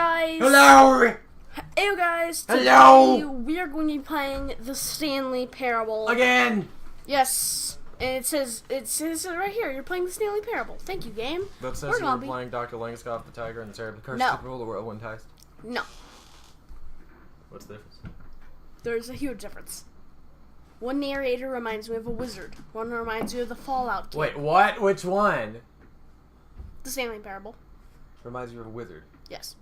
guys. Hello. Hey guys. Hello. Today we are going to be playing the Stanley Parable. Again. Yes. And it says right here, you're playing the Stanley Parable. Thank you, game. That says you were playing Dr. Langskoff, the Tiger, and the Terribly Cursed No. Super Bowl, the Whirlwind Heist. No. What's the difference? There's a huge difference. One narrator reminds me of a wizard. One reminds you of the Fallout Kid. Wait, what? Which one? The Stanley Parable. Reminds you of a wizard. Yes.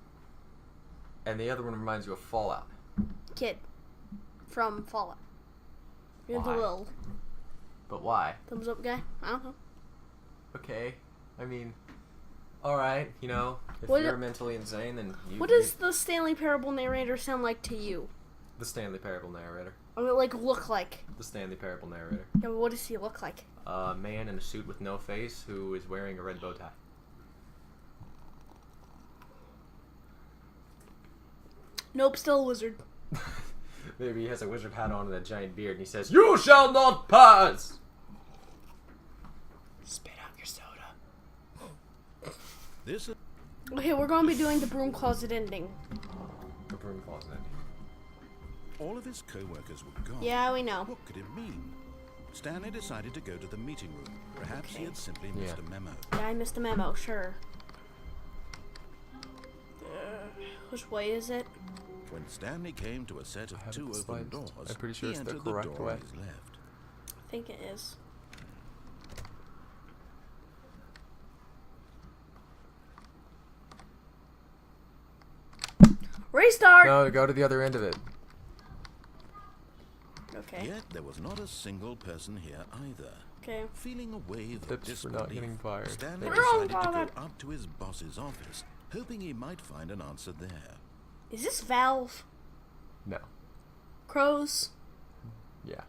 And the other one reminds you of Fallout. Kid. From Fallout. You're the Why? little But why? thumbs up guy. I don't know. Okay. I mean, alright, you know, if What you're mentally insane, then you... What does the Stanley Parable narrator sound like to you? The Stanley Parable narrator. Or like look like? The Stanley Parable narrator. Yeah, but what does he look like? A man in a suit with no face who is wearing a red bow tie. Nope, still a wizard. Maybe he has a wizard hat on and a giant beard, and he says, "You shall not pass!" Spit out your soda. This is Okay, we're going to be doing the broom closet ending. The broom closet ending. all of his co-workers were gone. Yeah, we know. What could it mean? Stanley decided to go to the meeting room. Perhaps he had simply missed a memo. Yeah, I missed a memo, sure. Which way is it? When Stanley came to a set of two open doors, I'm pretty sure he it's the entered the correct door way. on his left. I think it is. Restart! No, go to the other end of it. Okay, Yet there was not a single person here either. okay. Feeling a wave of Tips for not getting disbelief, fired. Stanley Wrong, decided to Father. go up to his boss's office, hoping he might find an answer there. Is this Valve? No. Crows? Yeah.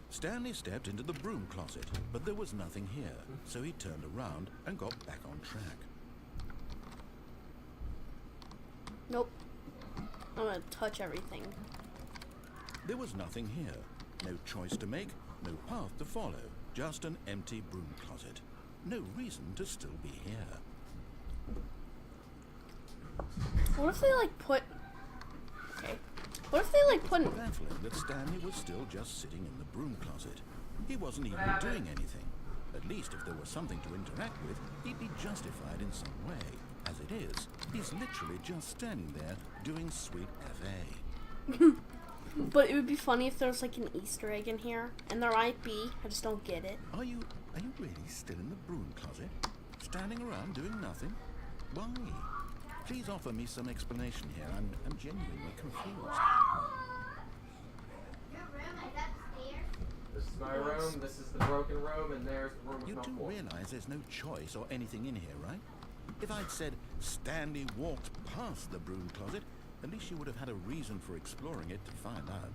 Stanley stepped into the broom closet, but there was nothing here, so he turned around and got back on track. Nope. I'm gonna touch everything. There was nothing here. No choice to make, no path to follow, just an empty broom closet. No reason to still be here. What if they like put... Okay. What if they like put... Baffling that Stanley was still just sitting in the broom closet. He wasn't even doing anything. At least if there was something to interact with, he'd be justified in some way. As it is, he's literally just standing there doing sweet FA. But it would be funny if there was like an Easter egg in here. And there might be. I just don't get it. Are you really still in the broom closet? Standing around doing nothing? Why? Please offer me some explanation here. I'm genuinely confused. This is my room, this is the broken room, and there's the room with You no do floor. realize there's no choice or anything in here, right? If I'd said Stanley walked past the broom closet, at least you would have had a reason for exploring it to find out.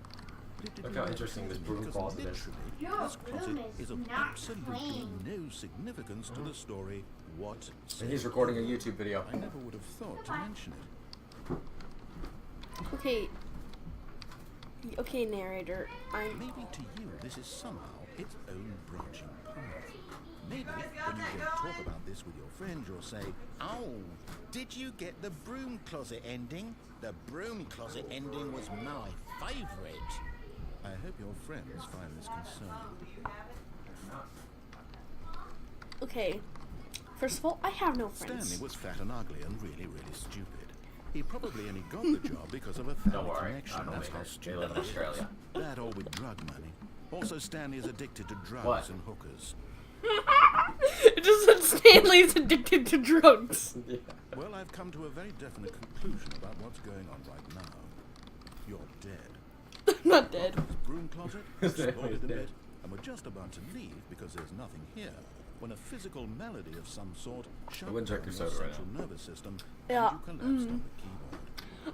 But it didn't Look how matter interesting this to me broom because closet is. literally, Your this closet room is is of not absolutely clean. no significance to the story what And he's recording a YouTube video. I never would have thought to mention it. Okay. Okay, narrator. Maybe to you this is somehow its own branching path. Maybe when you go talk about this with your friends, you'll say, "Oh, did you get the broom closet ending? The broom closet ending was my favourite." I hope your friends find this concerning. Okay. First of all, I have no friends. Stanley was fat and ugly and really, really stupid. He probably only got the job because of a family connection. That's how stupid live in he is. Australia. That or with drug money. Also, Stanley is addicted to drugs What? and hookers. It just said Stanley's addicted to drugs. Yeah. Well, I've come to a very definite conclusion about what's going on right now. You're dead. I'm not dead. His broom closet, Stanley's explored it a dead. bit, and we're just about to leave because there's nothing here, when a physical malady of some sort shut wouldn't down drink your your soda right central nervous system, Yeah, and you collapsed on the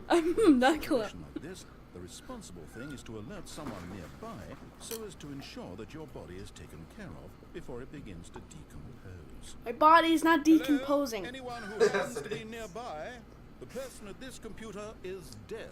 keyboard. I'm not In a cool. situation like this, the responsible thing is to alert someone nearby so as to ensure that your body is taken care of before it begins to decompose. My body's not decomposing. Anyone who happens to be nearby, the person at this computer is dead.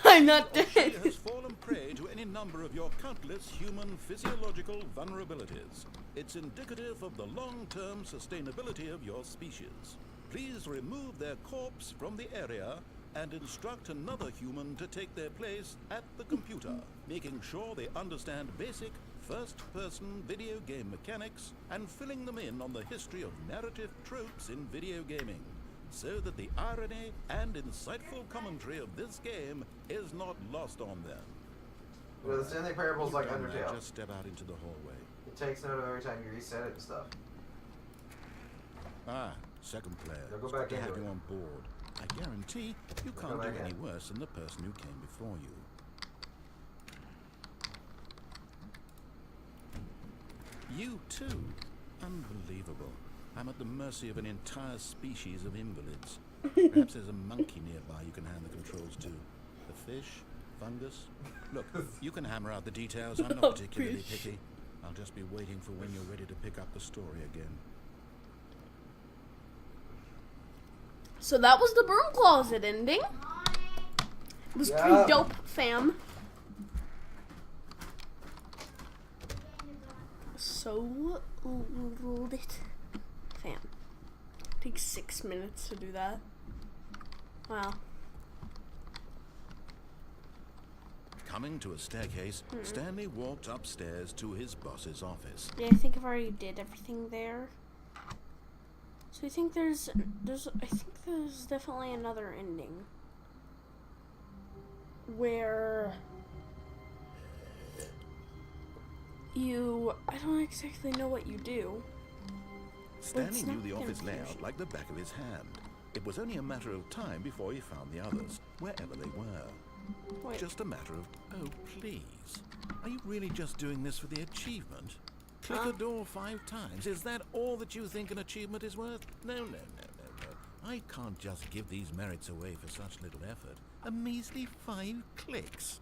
I'm not Or she dead. has fallen prey to any number of your countless human physiological vulnerabilities. It's indicative of the long-term sustainability of your species. please remove their corpse from the area and instruct another human to take their place at the computer, making sure they understand basic first-person video game mechanics and filling them in on the history of narrative tropes in video gaming, so that the irony and insightful commentary of this game is not lost on them. Well, the Stanley Parable's like Undertale. Just step out into the hallway. It takes note of every time you reset it and stuff. Ah, second player. They'll go It's good back to have into you it. on board. I guarantee you They'll can't go do back any in. worse than the person who came before you. You too? Unbelievable. I'm at the mercy of an entire species of invalids. Perhaps there's a monkey nearby you can hand the controls to. The fish? Fungus? Look, you can hammer out the details. I'm not particularly Fish. picky. I'll just be waiting for when you're ready to pick up the story again. So that was the broom closet ending. It was Yeah. pretty dope, fam. So lit, fam. Takes 6 minutes to do that. Wow. Coming to a staircase, Stanley walked upstairs to his boss's office. Yeah, I think I've already did everything there. So I think there's definitely another ending where I don't exactly know what you do. Stanley it's knew not the office confusing. layout like the back of his hand. It was only a matter of time before he found the others, wherever they were. Wait, Just a matter of, oh, please. Are you really just doing this for the achievement? Click a door 5 times. Is that all that you think an achievement is worth? No. I can't just give these merits away for such little effort. A measly 5 clicks.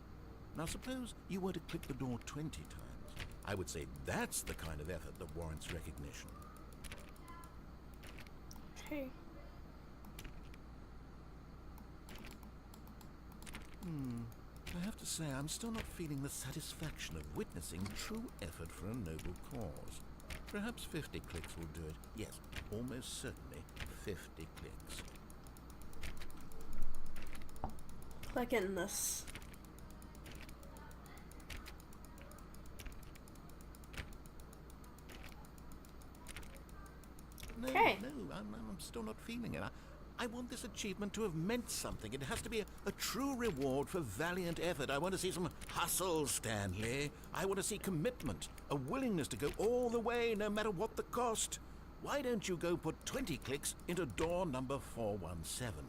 Now suppose you were to click the door 20 times. I would say that's the kind of effort that warrants recognition. okay. I have to say, I'm still not feeling the satisfaction of witnessing true effort for a noble cause. Perhaps 50 clicks will do it. Yes, almost certainly 50 clicks. Clicking this. No, Okay. I'm still not feeling it. I want this achievement to have meant something. It has to be a true reward for valiant effort. I want to see some hustle, Stanley. I want to see commitment, a willingness to go all the way, no matter what the cost. Why don't you go put 20 clicks into door number 417?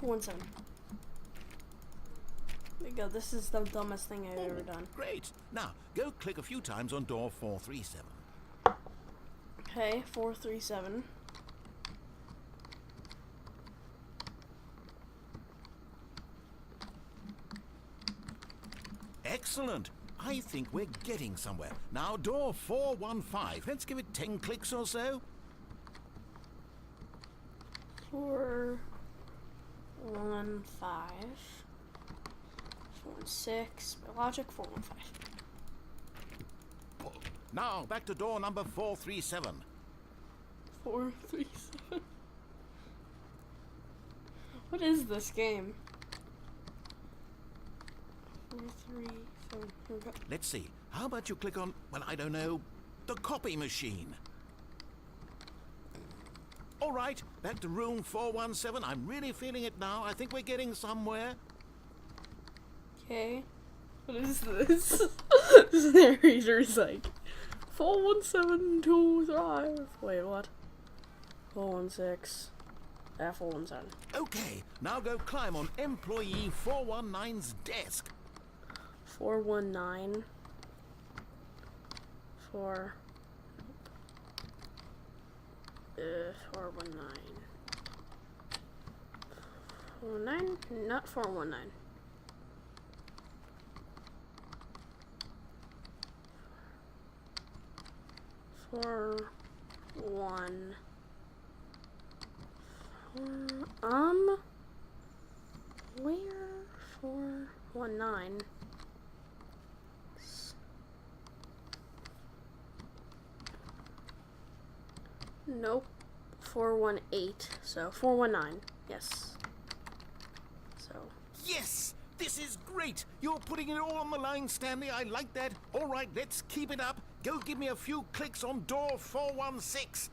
417. There you go. This is the dumbest thing I've ever done. Great. Now, go click a few times on door 437. Okay, 437. Excellent. I think we're getting somewhere. Now, door 415. Let's give it 10 clicks or so. 415. 416. Logic 415. Now, back to door number 437. 437. What is this game? 437. Here we go. Let's see. How about you click on, well, I don't know, the copy machine? All right, back to room 417. I'm really feeling it now. I think we're getting somewhere. Okay. What is this? This narrator's like 41725. Wait, what? 416. 417. Okay, now go climb on employee 419's desk. 419. 419. 419? Not 419. Four, one, Where 419? Nope. 418. So 419. Yes. So. Yes! This is great! You're putting it all on the line, Stanley. I like that. All right, let's keep it up. Go give me a few clicks on door 416.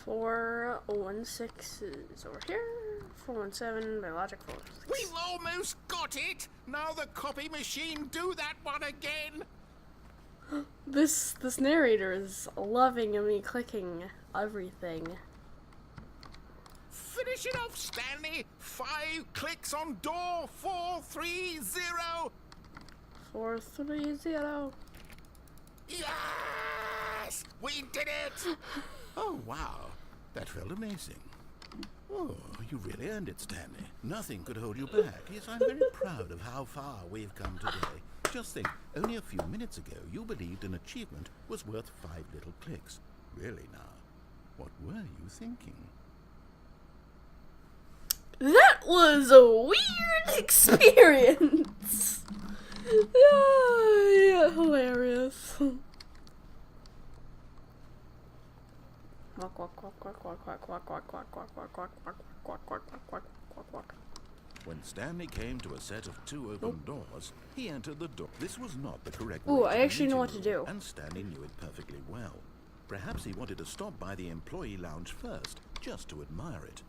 416 is over here. 417 by logic 416. We've almost got it! Now the copy machine, do that one again! This narrator is loving me clicking everything. Finish it off, Stanley! 5 clicks on door 430! 430. Yes! We did it! Oh, wow. That felt amazing. Oh, you really earned it, Stanley. Nothing could hold you back. Yes, I'm very proud of how far we've come today. Just think, only a few minutes ago, you believed an achievement was worth 5 little clicks. Really now, what were you thinking? That was a weird experience. Yeah, hilarious. When Stanley came to a set of 2 open doors, he entered the door. This was not the correct Ooh, way I to the actually know meeting what to room, do. and Stanley knew it perfectly well. Perhaps he wanted to stop by the employee lounge first, just to admire it.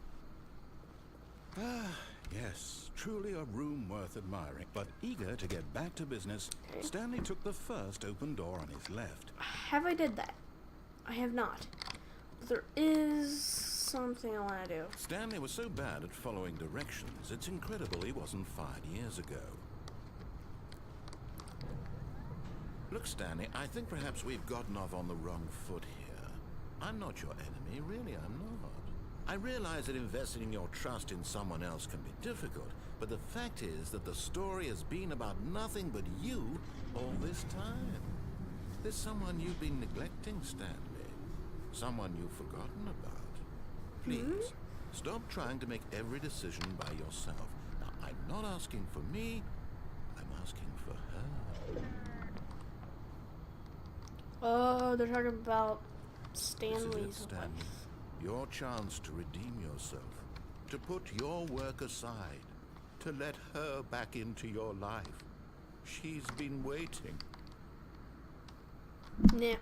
Ah, yes, truly a room worth admiring. But eager to get back to business, Stanley took the first open door on his left. Have I did that? I have not. There is something I want to do. Stanley was so bad at following directions, it's incredible he wasn't fired years ago. Look, Stanley, I think perhaps we've gotten off on the wrong foot here. I'm not your enemy, really I'm not. I realize that investing your trust in someone else can be difficult, but the fact is that the story has been about nothing but you all this time. There's someone you've been neglecting, Stanley. Someone you've forgotten about. Please, stop trying to make every decision by yourself. Now, I'm not asking for me, I'm asking for her. Oh, they're talking about This is Stanley's it, Stanley. wife. Your chance to redeem yourself, to put your work aside, to let her back into your life. She's been waiting. Nah.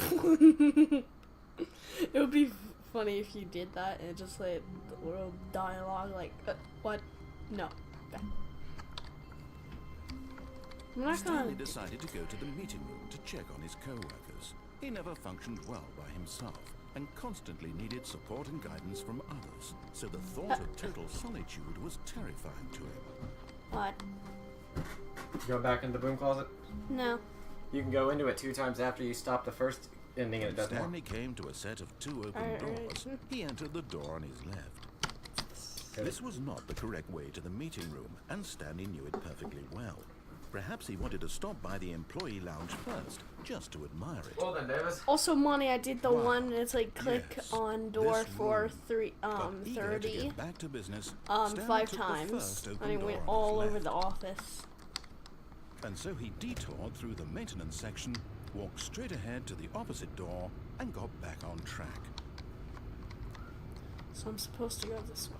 It would be funny if you did that and just like the world dialogue like what? No. Okay. I'm not Stanley gonna. decided to go to the meeting room to check on his co-workers. He never functioned well by himself and constantly needed support and guidance from others. So the thought of total solitude was terrifying to him. What? Go back in the broom closet. No. You can go into it 2 times after you stop the first ending and it does more. Stanley came to a set of 2 open doors. He entered the door on his left. Okay. This was not the correct way to the meeting room, and Stanley knew it perfectly well. Perhaps he wanted to stop by the employee lounge first, just to admire it. Well then, Davis. Also, Monty, I did the Wow. one. And it's like click Yes, on door this for room. But eager to 30. get back to business, 5 Stanley took the times, first open and he door went on his all over left. the office. And so he detoured through the maintenance section, walked straight ahead to the opposite door, and got back on track. So I'm supposed to go this way.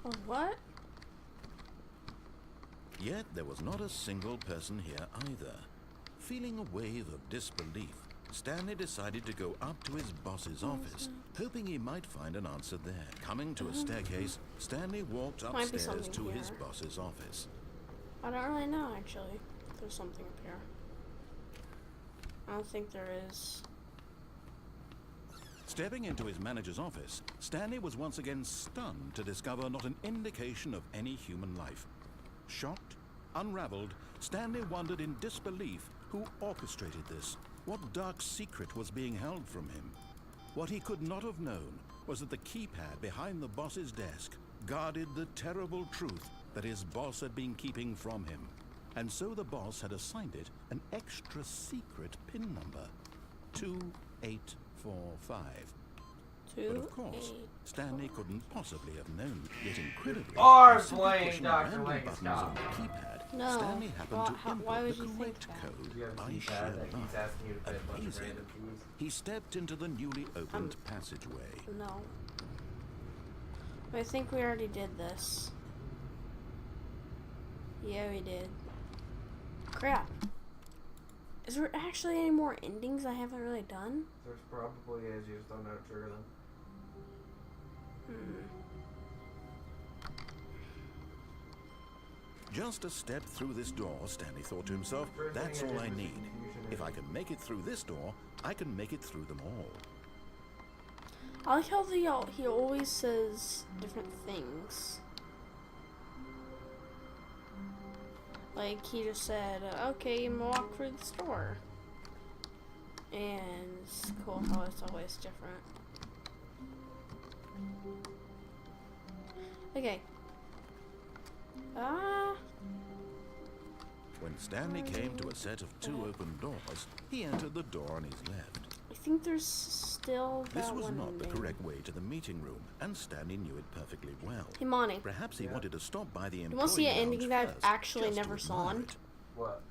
Oh, what? Yet there was not a single person here either. Feeling a wave of disbelief, Stanley decided to go up to his boss's office, hoping he might find an answer there. Coming to a staircase, Stanley walked Might be upstairs something to his here. boss's office. I don't really know, actually. If there's something up here. I don't think there is. Stepping into his manager's office, Stanley was once again stunned to discover not an indication of any human life. Shocked, unraveled, Stanley wondered in disbelief who orchestrated this. What dark secret was being held from him? What he could not have known was that the keypad behind the boss's desk guarded the terrible truth that his boss had been keeping from him. and so the boss had assigned it an extra secret PIN number, 2845. But of course, Stanley couldn't possibly have known. Yet incredibly, Are simply playing pushing Dr. random buttons Langscott. on the keypad, No. Stanley happened to Why input would the you think correct that? code Do you have a by keypad sheer that luck. he's asking you to play a bunch of Amazing. random keys? He stepped into the newly opened passageway. No. I think we already did this. Yeah, we did. Crap. Is there actually any more endings I haven't really done? There's probably is, you just don't know how to trigger them. Just a step through this door, Stanley thought to himself, First that's thing all I I did was need. confusion If I and- can make it through this door, I can make it through them all. I like how he always says different things. Like, he just said, okay, I'm gonna walk through the store. And it's cool how it's always different. Okay. When Stanley came to a set of two open doors, he entered the door on his left. I think there's still that This was one not the ending. correct way to the meeting room, and Stanley knew it perfectly well. Hey, Monty. Perhaps he wanted to stop by the You employee want to see an lounge ending that I've first, actually just to never saw? admire it. What?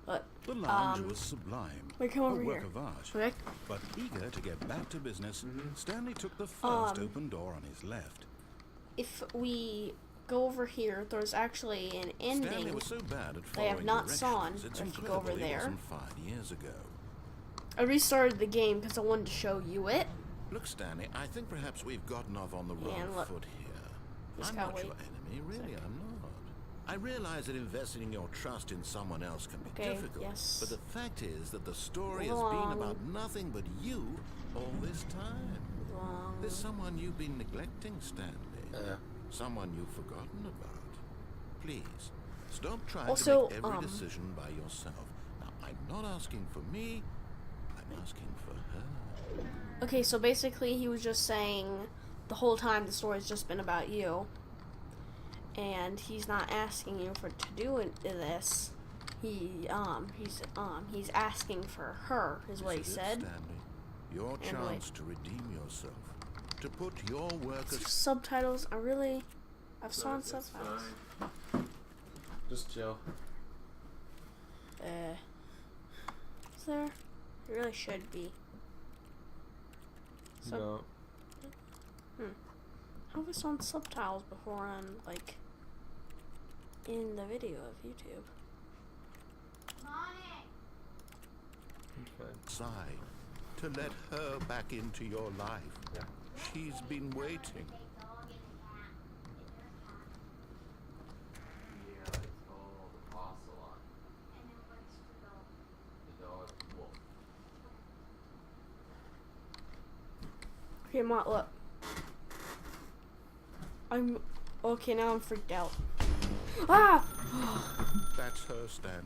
But The lounge was sublime, wait, come a over work here. of art. Okay. But eager to get back to business, Mm-hmm. Stanley took the first open door on his left. If we go over here, there's actually an Stanley ending. was so bad at I have following not directions, sawn, it's if you go incredible over it there. wasn't 5 years ago. I restarted the game because I wanted to show you it. Look, Stanley, I think perhaps we've gotten off on the wrong And look. foot here. Just I'm gotta not wait. your enemy, really, I'm not. I realize that investing your trust in someone else can be Okay, difficult, yes. but the fact is that the story Move has been along. about nothing but you all this time. There's someone you've been neglecting, Stanley. Someone you've forgotten about. Please, stop trying Also, to make every decision by yourself. Now, I'm not asking for me, I'm asking for her. Okay, so basically he was just saying the whole time the story's just been about you. And he's not asking you to do this. He's asking for her, is what he This is it, said. Stanley. Your wait. chance to redeem yourself. To put your work as Subtitles, I've saw subtitles. Just chill. Is there? It really should be. No. How have I saw subtitles before on, like, in the video of YouTube? Okay. sigh to let her back into your life. Yeah. She's been waiting. Yeah, it's called Ocelot. The dog wolf. Okay, Mott, look. Okay, now I'm freaked out. Ah! That's her, Stanley.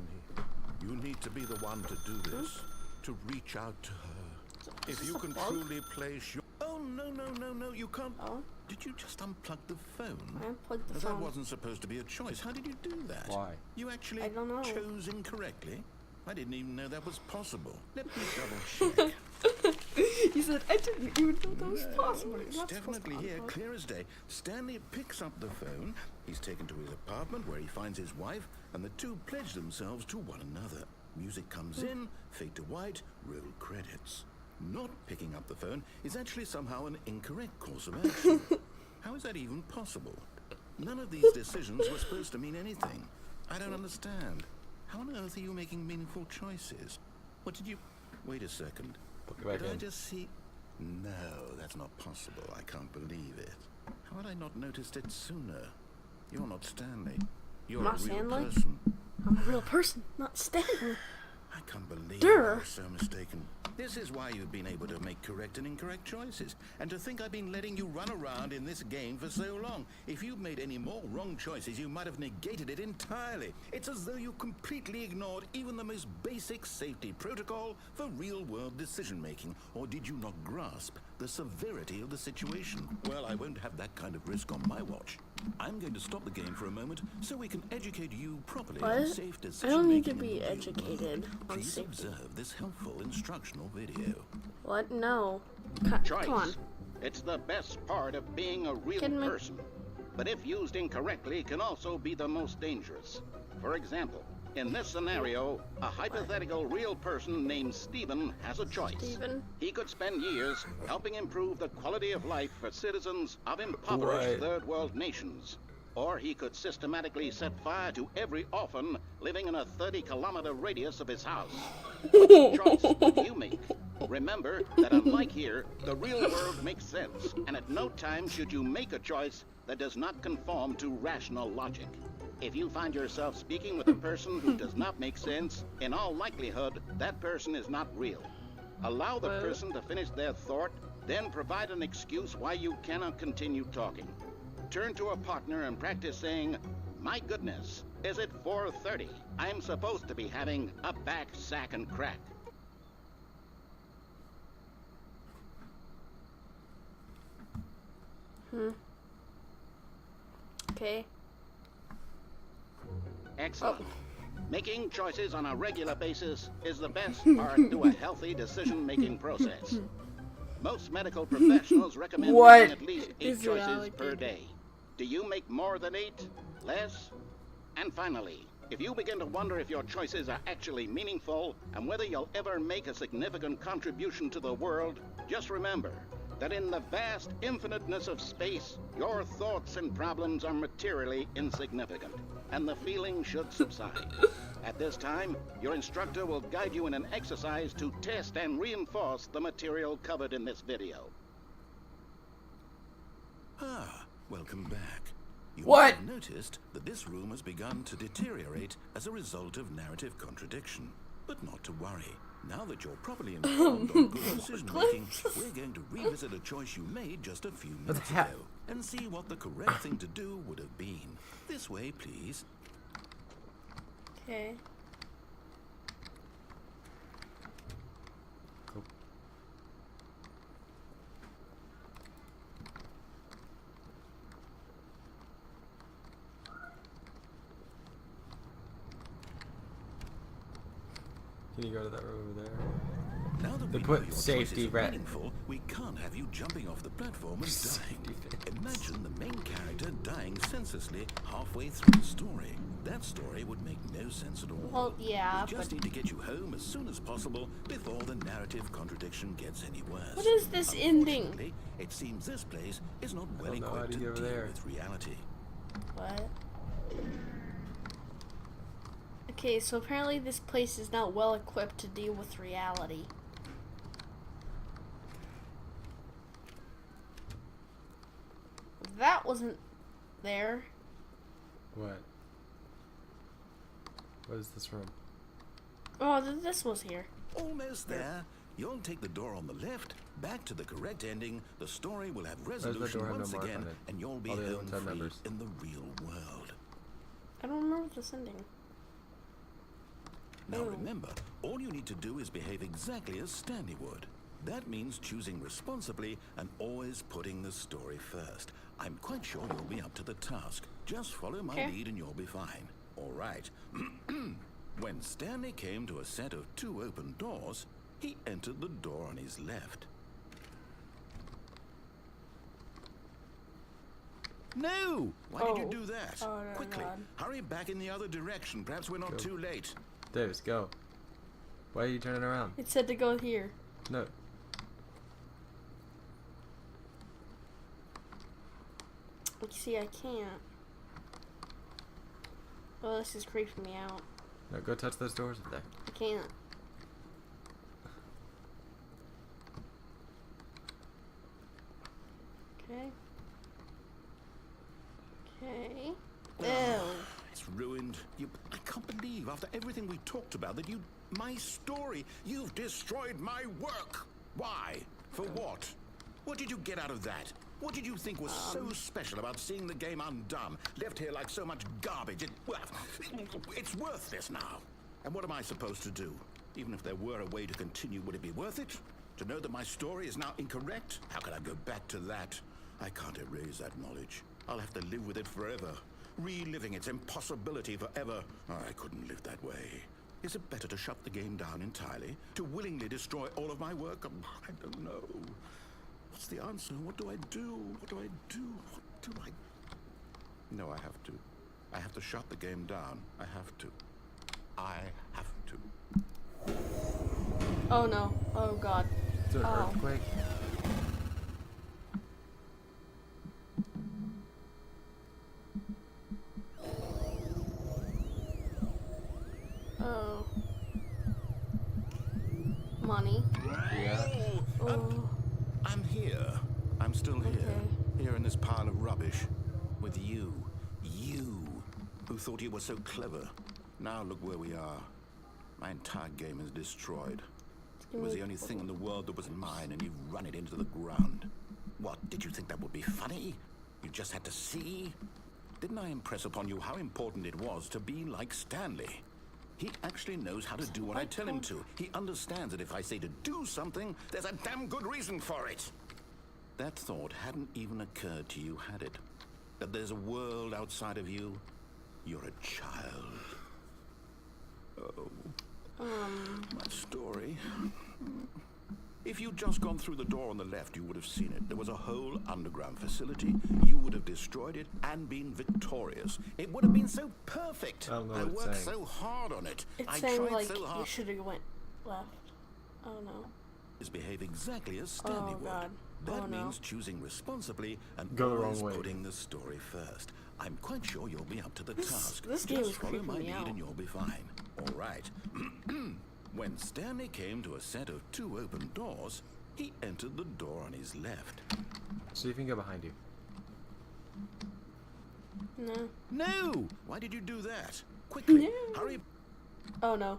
You need to be the one to do this, to reach out to her. If you can truly place your... Oh, no, you can't... Oh? Did you just unplug the phone? I unplugged the That phone. wasn't supposed to be a choice. How did you do that? Why? You actually I don't know. chose incorrectly? I didn't even know that was possible. Let me double check. He said, I didn't even know that was possible. It's You're not supposed to definitely here, unplug. clear as day. Stanley picks up the phone. He's taken to his apartment where he finds his wife, and the two pledge themselves to one another. Music comes in, fade to white, roll credits. Not picking up the phone is actually somehow an incorrect course of action. How is that even possible? None of these decisions were supposed to mean anything. I don't understand. How on earth are you making meaningful choices? What did you... Wait a second. Look back Did I in. just see... No, that's not possible. I can't believe it. How had I not noticed it sooner? You're not Stanley. You're Not a real Stanley? person. I'm a real person, not Stanley. I can't believe Durr. I was so mistaken. This is why you've been able to make correct and incorrect choices. And to think I've been letting you run around in this game for so long. If you'd made any more wrong choices, you might have negated it entirely. It's as though you completely ignored even the most basic safety protocol for real-world decision-making. Or did you not grasp the severity of the situation? Well, I won't have that kind of risk on my watch. I'm going to stop the game for a moment so we can educate you properly What? on safe I decision don't need to making be in the real educated world. on Please safety. observe this helpful instructional video. What? No. Choice. Come on. It's the best part of being a real Kidding me? person. But if used incorrectly, can also be the most dangerous. For example, in this scenario, a hypothetical real person named Stephen has a choice. Stephen? He could spend years helping improve the quality of life for citizens of impoverished Right. third world nations. Or he could systematically set fire to every orphan living in a 30-kilometer radius of his house. Which choice do you make? Remember that unlike here, the real world makes sense, and at no time should you make a choice that does not conform to rational logic. If you find yourself speaking with a person who does not make sense, in all likelihood, that person is not real. Allow the person to finish their thought, then provide an excuse why you cannot continue talking. Turn to a partner and practice saying, "My goodness, is it 4:30? I'm supposed to be having a back, sack, and crack." Okay. Excellent. Making choices on a regular basis is the best part to a healthy decision-making process. Most medical professionals recommend What making at least 8 is choices reality? per day. Do you make more than 8? Less? And finally, if you begin to wonder if your choices are actually meaningful and whether you'll ever make a significant contribution to the world, just remember that in the vast infiniteness of space, your thoughts and problems are materially insignificant, and the feeling should subside. At this time, your instructor will guide you in an exercise to test and reinforce the material covered in this video. Ah, welcome back. You What? may have noticed that this room has begun to deteriorate as a result of narrative contradiction. But not to worry. Now that you're properly informed on good decision making, we're going to revisit a choice you made just a few minutes heck? ago and see what the correct thing to do would have been. This way, please. Okay. Cool. Can you go to that room over there? Now that They we put know your safety choices are red. meaningful, we can't have you jumping off the platform and dying. Safety red. Imagine the main character dying senselessly halfway through the story. That story would make no sense at all. Well, yeah, we just but need to get you home as soon as possible before the narrative contradiction gets any worse. what is this ending? Unfortunately, it seems this place is not well don't know how equipped to to get over deal there. with reality. What? Okay, so apparently this place is not well equipped to deal with reality. That wasn't there. What? What is this room? Oh, this was here. Almost there. You'll take the door on the left, back to the correct ending. The story will have the resolution door have no once mark again, on it? and you'll be All the other home ones have free numbers. in the real world. I don't remember this ending. Now Oh. remember, all you need to do is behave exactly as Stanley would. That means choosing responsibly and always putting the story first. I'm quite sure you'll be up to the task. Just follow my Okay. lead and you'll be fine. All right. When Stanley came to a set of 2 open doors, he entered the door on his left. No! Why did you Oh. do that? Oh, no, Quickly, God. hurry back in the other direction. Perhaps we're not Go. too late. Davis, go. Why are you turning around? It said to go here. No. You see, I can't. Oh, this is creeping me out. No, go touch those doors over there. I can't. Okay. Okay. Ew. It's ruined. I can't believe, after everything we talked about, that my story, you've destroyed my work. Why? For what? What did you get out of that? What did you think was so special about seeing the game undone, left here like so much garbage? It's worthless now. And what am I supposed to do? Even if there were a way to continue, would it be worth it? To know that my story is now incorrect? How can I go back to that? I can't erase that knowledge. I'll have to live with it forever, reliving its impossibility forever. I couldn't live that way. Is it better to shut the game down entirely? To willingly destroy all of my work? I don't know. What's the answer? What do I do? What do I do? What do I... No, I have to. I have to shut the game down. I have to. I have to. Oh no. Oh god. It's an Oh. earthquake. Oh. Money. Yeah. Oh. I'm here. I'm still here. Okay. Here in this pile of rubbish. With you. You. Who thought you were so clever. Now look where we are. My entire game is destroyed. It was the only thing in the world that was mine, and you've run it into the ground. What, did you think that would be funny? You just had to see? Didn't I impress upon you how important it was to be like Stanley? He actually knows how to do what I tell him to. He understands that if I say to do something, there's a damn good reason for it. That thought hadn't even occurred to you, had it? That there's a world outside of you? You're a child. Oh. My story. If you'd just gone through the door on the left, you would have seen it. There was a whole underground facility. You would have destroyed it and been victorious. It would have been so perfect. I don't know I what it's worked saying. so hard on it. It's I saying tried like so you hard. should have went left. Oh no. Behave exactly as Stanley Oh would. god. That Oh no. means choosing responsibly and Go the always wrong way. putting the story first. I'm quite sure you'll be up to the task. This game Just is follow creeping my me lead out. and you'll be fine. All right. When Stanley came to a set of 2 open doors, he entered the door on his left. See if you can go behind you. No. No! Why did you do that? Quickly, No. hurry. Oh no.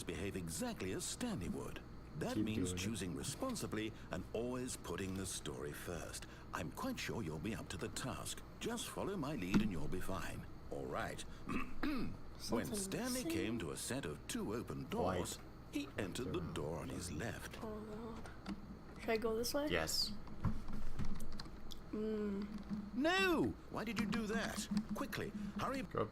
Behave exactly as Stanley would. That Keep means doing it. choosing responsibly and always putting the story first. I'm quite sure you'll be up to the task. Just follow my lead and you'll be fine. All right. When Something Stanley missing. came to a set of 2 open doors, he entered the door on his left. Oh god. Should I go this way? Yes. No! Why did you do that? Quickly, hurry. Go.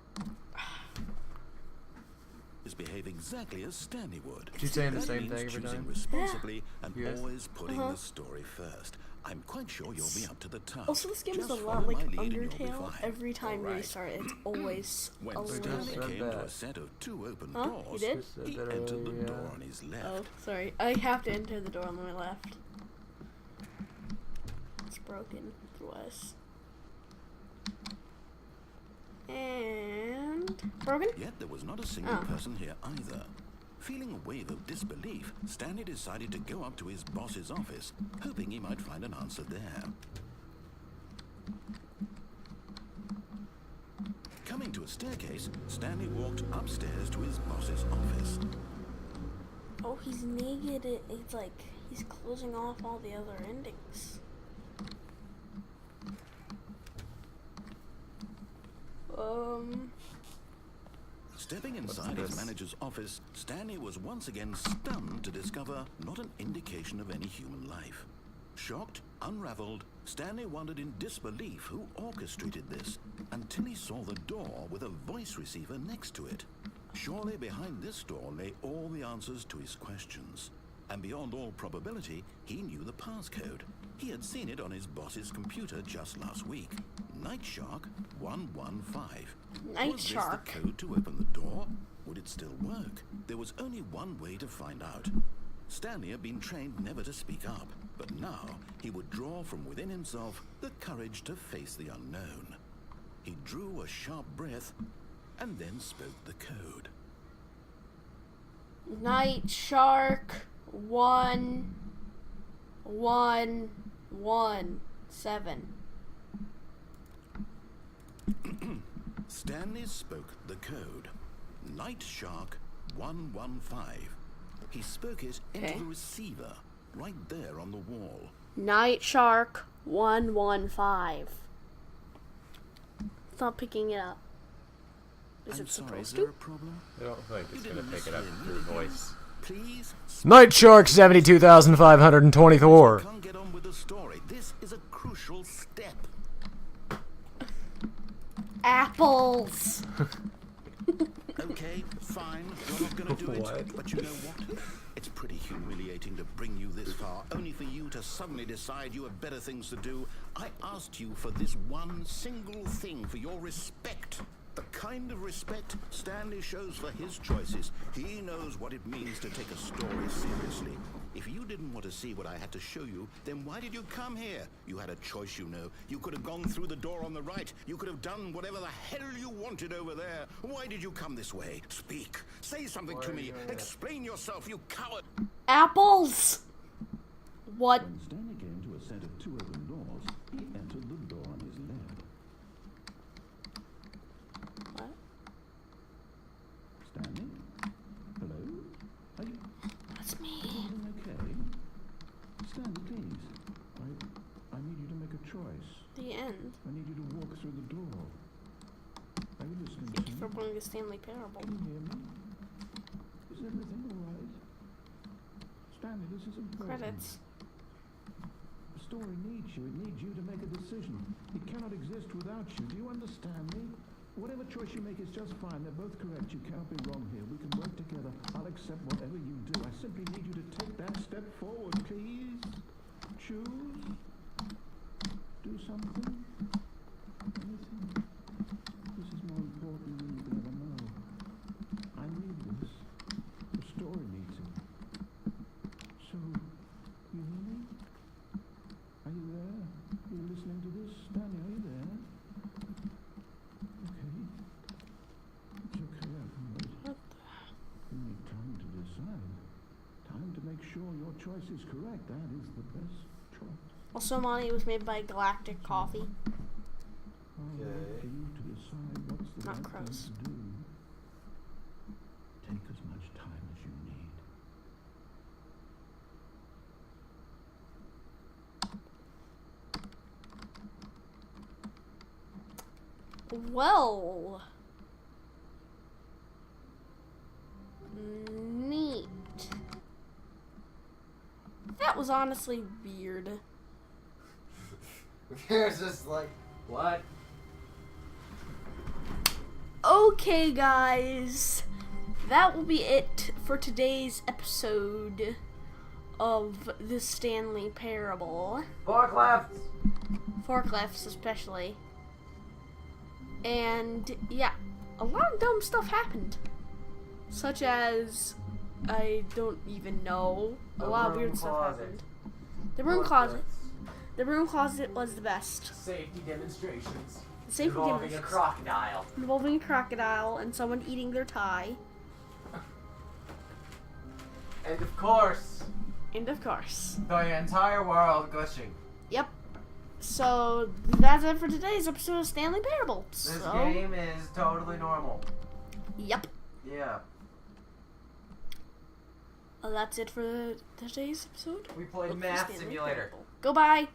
Behave exactly as Stanley would. Keep saying the That same means thing every choosing time? responsibly and Yes. always putting the story first. I'm quite sure you'll be up to the task. Also, this game is a Just lot follow like my lead and you'll be Undertale. fine. Every time All you right. restart, it's always a When little Stanley Just bit. said came to that. a set of 2 open Huh? You doors, did? Just said he that entered the earlier. door on his left. Oh, sorry. I have to enter the door on my left. It's broken. Otherwise. And broken? Yet there was not a single Oh. person here either. Feeling a wave of disbelief, Stanley decided to go up to his boss's office, hoping he might find an answer there. Coming to a staircase, Stanley walked upstairs to his boss's office. Oh, he's negated. It's like he's closing off all the other endings. Stepping inside his this? manager's office, Stanley was once again stunned to discover not an indication of any human life. Shocked, unraveled, Stanley wondered in disbelief who orchestrated this until he saw the door with a voice receiver next to it. Surely behind this door lay all the answers to his questions. And beyond all probability, he knew the passcode. He had seen it on his boss's computer just last week. Night Shark 115. Night Was Shark. this the code to open the door? Would it still work? There was only one way to find out. Stanley had been trained never to speak up, but now he would draw from within himself the courage to face the unknown. He drew a sharp breath and then spoke the code. Night Shark 1117. Stanley spoke the code. Night Shark 115. He spoke it into Okay. the receiver, right there on the wall. Night Shark 115. It's not picking it up. Is I'm it sorry, is supposed there to? a problem? I don't think it's You gonna didn't pick it up listen, through voice. Please Night Shark 72,524. can't get on with the story. This is a crucial step. Apples. Okay, fine, you're not gonna do What? it. But you know what? It's pretty humiliating to bring you this far, only for you to suddenly decide you have better things to do. I asked you for this one single thing, for your respect. The kind of respect Stanley shows for his choices. He knows what it means to take a story seriously. If you didn't want to see what I had to show you, then why did you come here? You had a choice, you know. You could have gone through the door on the right. You could have done whatever the hell you wanted over there. Why did you come this way? Speak. Say something to me. Explain yourself, you coward. Apples. What? When Stanley came to a set of 2 open doors, he entered the door on his left. What? Stanley? Hello? Are you That's me. everything okay? Stanley, please. I need you to make a choice. The end. I need you to walk through the door. Are you listening Thank to you me? for bringing the Stanley Parable. Can you hear me? Is everything alright? Stanley, this is important. Credits. The story needs you. It needs you to make a decision. It cannot exist without you. Do you understand me? Whatever choice you make is just fine. They're both correct. You cannot be wrong here. We can work together. I'll accept whatever you do. I simply need you to take that step forward, please. Choose. Do something. Anything. This is more important than you can ever know. I need this. The story needs it. So, you hear me? Are you there? Are you listening to this? Stanley, are you there? Okay. It's okay, I can wait. What You need time to decide. Time to make sure your choice is correct. That is the best choice. Also, Monty was made by Galactic Coffee. I'll wait for you to decide what's the Not right crows. thing to do. Take as much time as you need. Well. Neat. That was honestly weird. There's just like, what? Okay, guys. That will be it for today's episode of the Stanley Parable. Forklifts! Forklifts, especially. And, yeah, a lot of dumb stuff happened. Such as, I don't even know. A lot of weird stuff happened. The room closet. The room closet was the best. Safety demonstrations. Safety Involving a demonstrations. crocodile. Involving a crocodile and someone eating their tie. And of course, And of course. the entire world gushing. Yep. So that's it for today's episode of Stanley Parable. This So, game is totally normal. yep. Yeah. Well, that's it for today's episode. We played of Math Stanley Simulator. Parable. Goodbye.